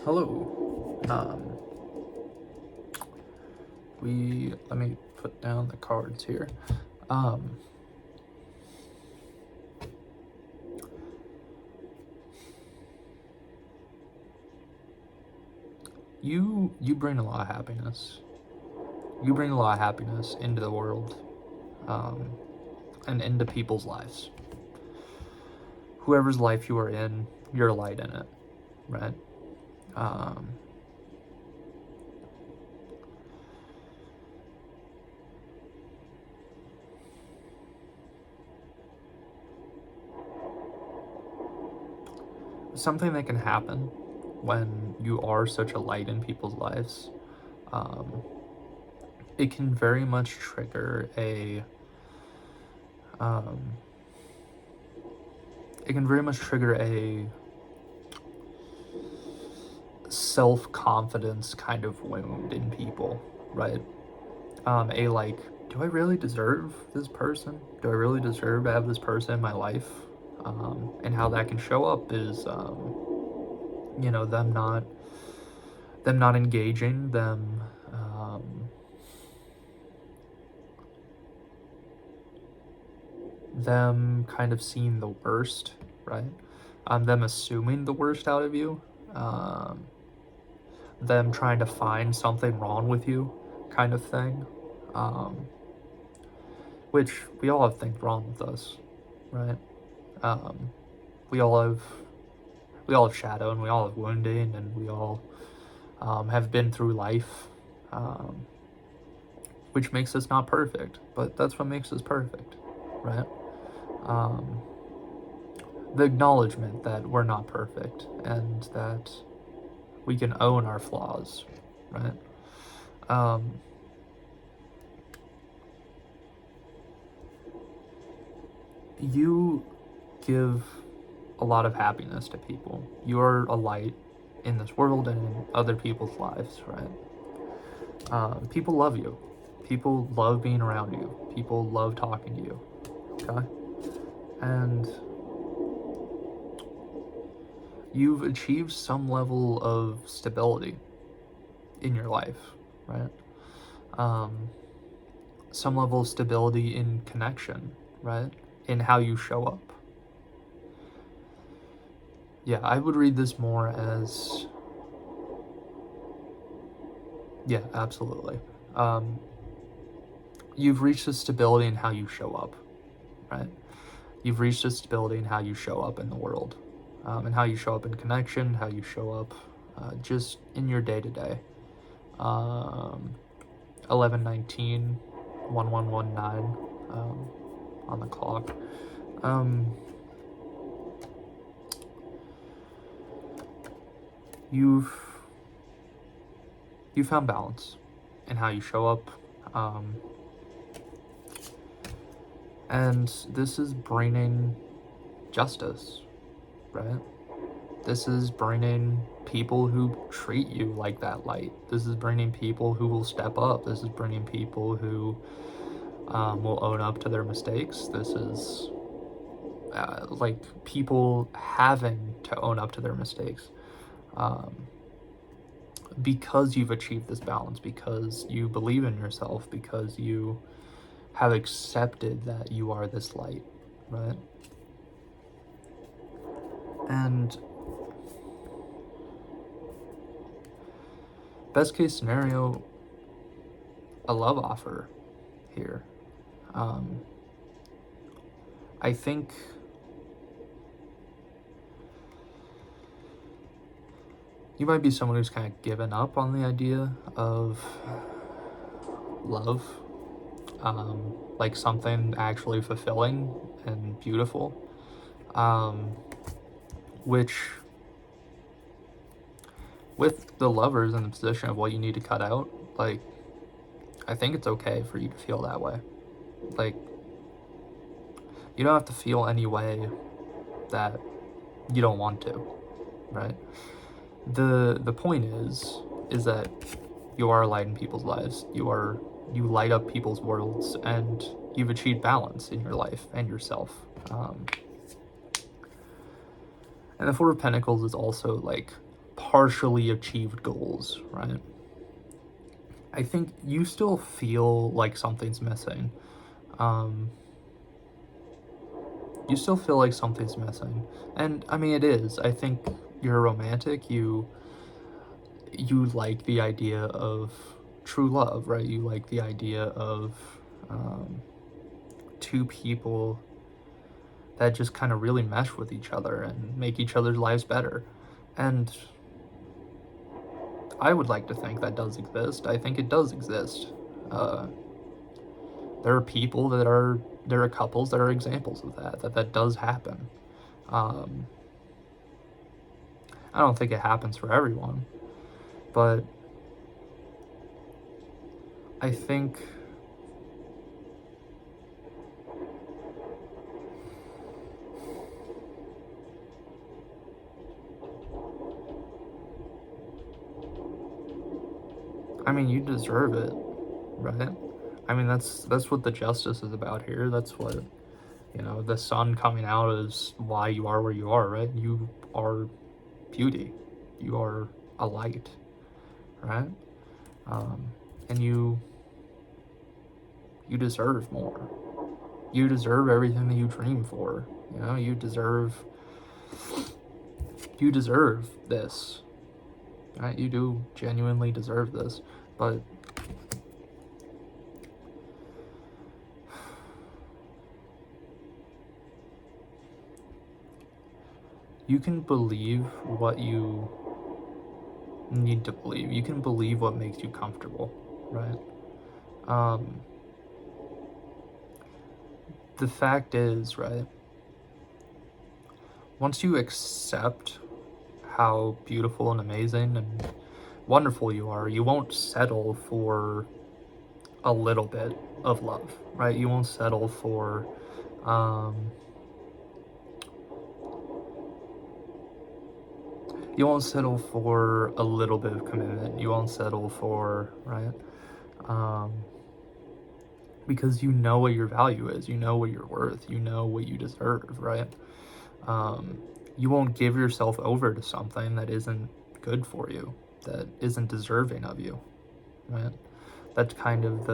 Hello. Let me put down the cards here. Um, you bring a lot of happiness. You bring a lot of happiness into the world, um, and into people's lives. Whoever's life you are in, you're a light in it, right? Um, Something that can happen when you are such a light in people's lives, um, it can very much trigger um, a self-confidence kind of wound in people, right? A like, do I really deserve this person? Do I really deserve to have this person in my life? And how that can show up is, them not engaging, them kind of seeing the worst, right? Them assuming the worst out of you, um, them trying to find something wrong with you, kind of thing. Um, which we all have things wrong with us, right? Um, we all have shadow, and we all have wounding, and we all have been through life, um, which makes us not perfect, but that's what makes us perfect, right? Um, the acknowledgement that we're not perfect and that we can own our flaws, right? Um, you give a lot of happiness to people. You're a light in this world and in other people's lives, right? People love you. People love being around you. People love talking to you, okay? And you've achieved some level of stability in your life, right? Um, some level of stability in connection, right? In how you show up. Yeah, I would read this more as... Yeah, absolutely. You've reached a stability in how you show up, right? You've reached a stability in how you show up in the world, and how you show up in connection, how you show up just in your day-to-day. 1119, 1119 on the clock. You've found balance in how you show up, and this is bringing justice, right? This is bringing people who treat you like that light. This is bringing people who will step up. This is bringing people who will own up to their mistakes. This is like people having to own up to their mistakes, because you've achieved this balance, because you believe in yourself, because you have accepted that you are this light, right? And best case scenario, a love offer here. I think you might be someone who's kind of given up on the idea of love, like something actually fulfilling and beautiful, which, with the lovers in the position of what you need to cut out, like, I think it's okay for you to feel that way. Like, you don't have to feel any way that you don't want to, right? The point is that you are a light in people's lives. You light up people's worlds, and you've achieved balance in your life and yourself. And the Four of Pentacles is also like partially achieved goals, right? I think you still feel like something's missing. You still feel like something's missing. And I mean, it is. I think you're a romantic. You like the idea of true love, right? You like the idea of two people that just kind of really mesh with each other and make each other's lives better. And I would like to think that does exist. I think it does exist. There are people there are couples that are examples of that does happen. I don't think it happens for everyone, but I think you deserve it, right? I mean, that's what the justice is about here. That's what, the sun coming out is why you are where you are, right? You are beauty. You are a light, right? And you deserve more. You deserve everything that you dream for. You deserve this, right? You do genuinely deserve this, but you can believe what you need to believe. You can believe what makes you comfortable, right? The fact is, right, once you accept how beautiful and amazing and wonderful you are, you won't settle for a little bit of love, right? You won't settle for a little bit of commitment. You won't settle for, right? Because you know what your value is, you know what you're worth, you know what you deserve, right? You won't give yourself over to something that isn't good for you, that isn't deserving of you, right? That's kind of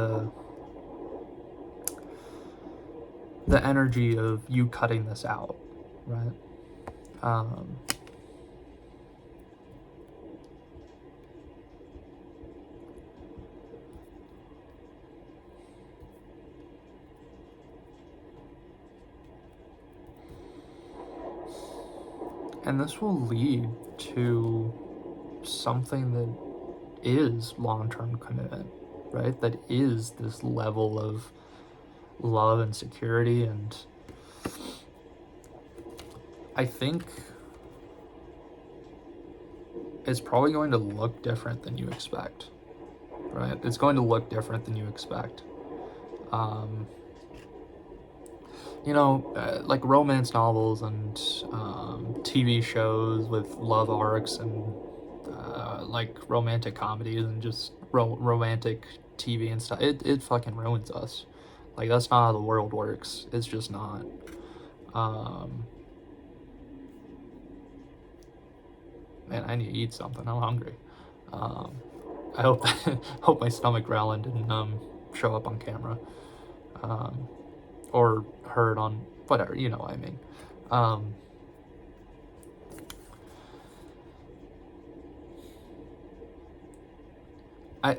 the energy of you cutting this out, right? And this will lead to something that is long-term commitment, right? That is this level of love and security. And I think it's probably going to look different than you expect, right? It's going to look different than you expect. Like romance novels and TV shows with love arcs and like romantic comedies and just romantic TV and stuff. It fucking ruins us. Like, that's not how the world works. It's just not. Man, I need to eat something. I'm hungry. I hope hope my stomach growling didn't show up on camera, or heard on whatever. You know what I mean.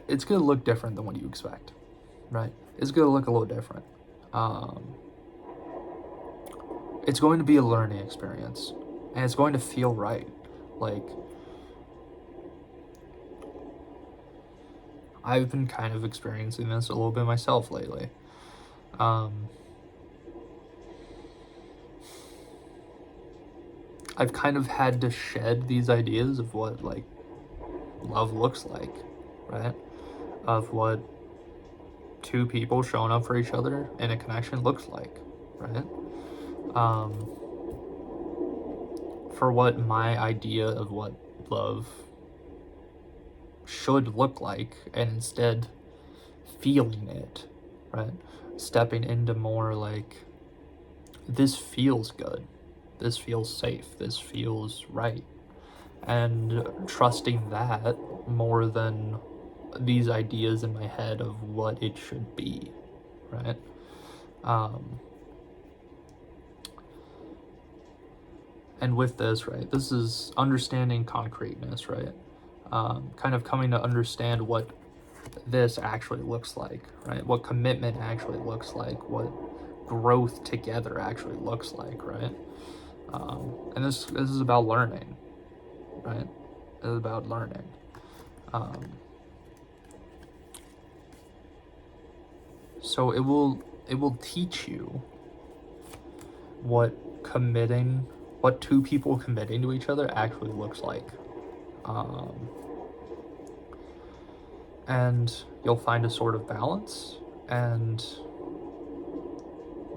It's gonna look different than what you expect, right? It's gonna look a little different. It's going to be a learning experience, and it's going to feel right. Like, I've been kind of experiencing this a little bit myself lately. I've kind of had to shed these ideas of what, like, love looks like, right? Of what two people showing up for each other in a connection looks like, right? For what my idea of what love should look like, and instead feeling it, right? Stepping into more like, this feels good, this feels safe, this feels right. and trusting that more than these ideas in my head of what it should be, right? And with this, right, this is understanding concreteness, right? Kind of coming to understand what this actually looks like, right? What commitment actually looks like, what growth together actually looks like, right? And this is about learning, right? It is about learning. So it will teach you what two people committing to each other actually looks like. And you'll find a sort of balance, and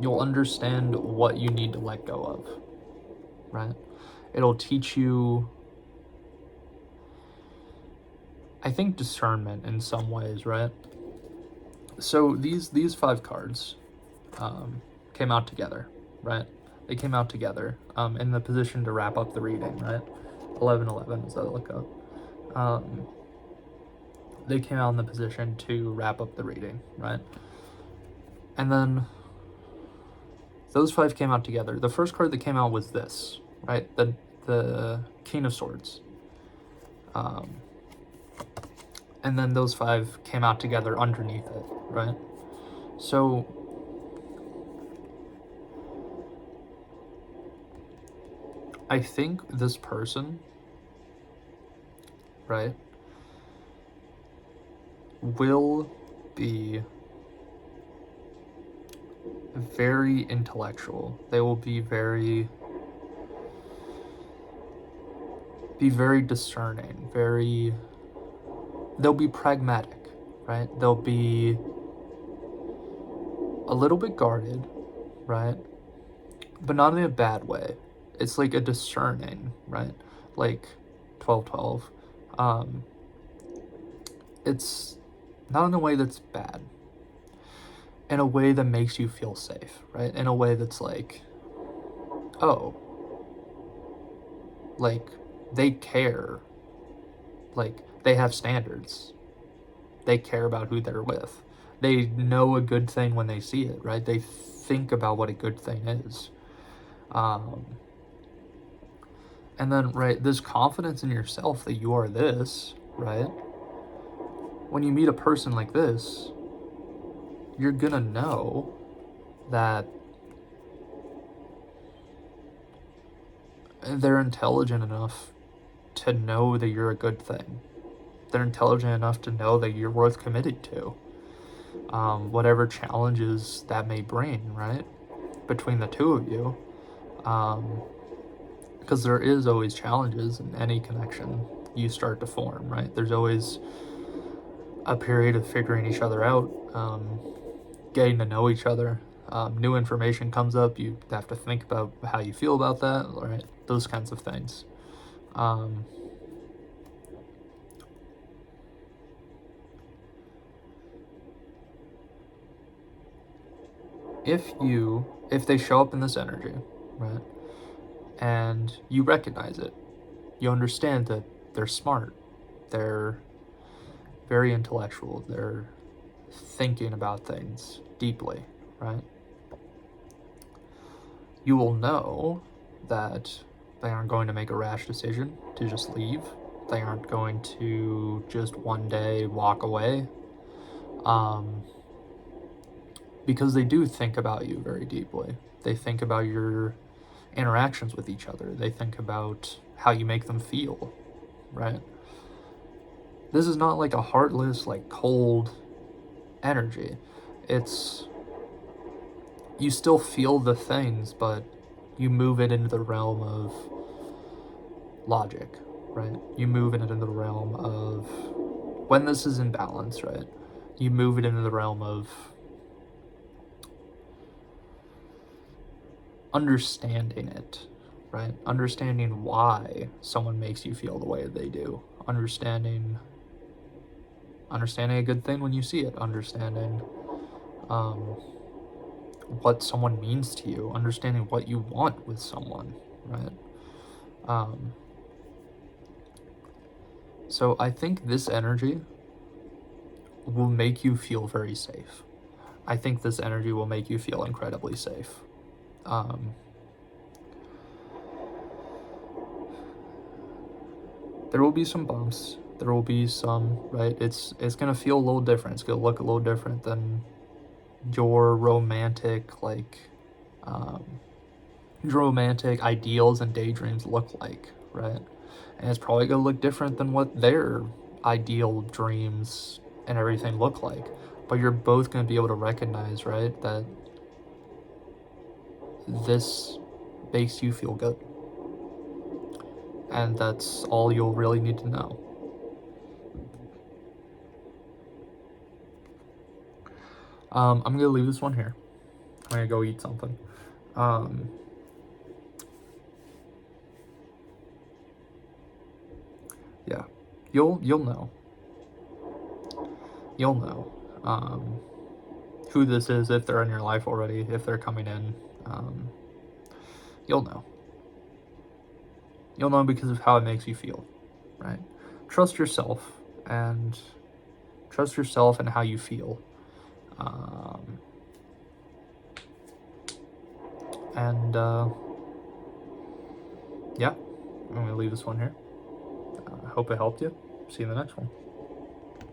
you'll understand what you need to let go of, right? It'll teach you, I think, discernment in some ways, right? So these 5 cards came out together, right? They came out together in the position to wrap up the reading, right? 1111 as I look up. They came out in the position to wrap up the reading, right? And then those 5 came out together. The first card that came out was this, right? The King of Swords. And then those 5 came out together underneath it, right? So I think this person, right, will be very intellectual. They will be very discerning, they'll be pragmatic, right? They'll be a little bit guarded, right? But not in a bad way. It's like a discerning, right? Like 1212. It's not in a way that's bad. In a way that makes you feel safe, right? In a way that's like, oh, like they care. Like they have standards. They care about who they're with. They know a good thing when they see it, right? They think about what a good thing is. And then, right, this confidence in yourself that you are this, right? When you meet a person like this, you're gonna know that they're intelligent enough to know that you're a good thing. They're intelligent enough to know that you're worth committing to. Whatever challenges that may bring, right? Between the two of you. Because there is always challenges in any connection you start to form, right? There's always a period of figuring each other out, getting to know each other. New information comes up, you have to think about how you feel about that, right? Those kinds of things. If they show up in this energy, right, and you recognize it, you understand that they're smart, they're very intellectual, they're thinking about things deeply, right? You will know that they aren't going to make a rash decision to just leave. They aren't going to just one day walk away. Because they do think about you very deeply. They think about your interactions with each other. They think about how you make them feel, right? This is not like a heartless, like cold energy. It's, you still feel the things, but you move it into the realm of logic, right? You move it into the realm of, when this is in balance, right? You move it into the realm of understanding it, right? Understanding why someone makes you feel the way they do. Understanding a good thing when you see it. Understanding what someone means to you. Understanding what you want with someone, right? So I think this energy will make you feel very safe. I think this energy will make you feel incredibly safe. There will be some bumps. There will be some, right? It's gonna feel a little different. It's gonna look a little different than your romantic, like, your romantic ideals and daydreams look like, right? And it's probably gonna look different than what their ideal dreams and everything look like. But you're both gonna be able to recognize, right, that this makes you feel good. And that's all you'll really need to know. I'm gonna leave this one here. I'm gonna go eat something. Yeah, you'll know. You'll know who this is if they're in your life already. If they're coming in, you'll know. You'll know because of how it makes you feel, right? Trust yourself and how you feel. And yeah, I'm gonna leave this one here. I hope it helped you. See you in the next one.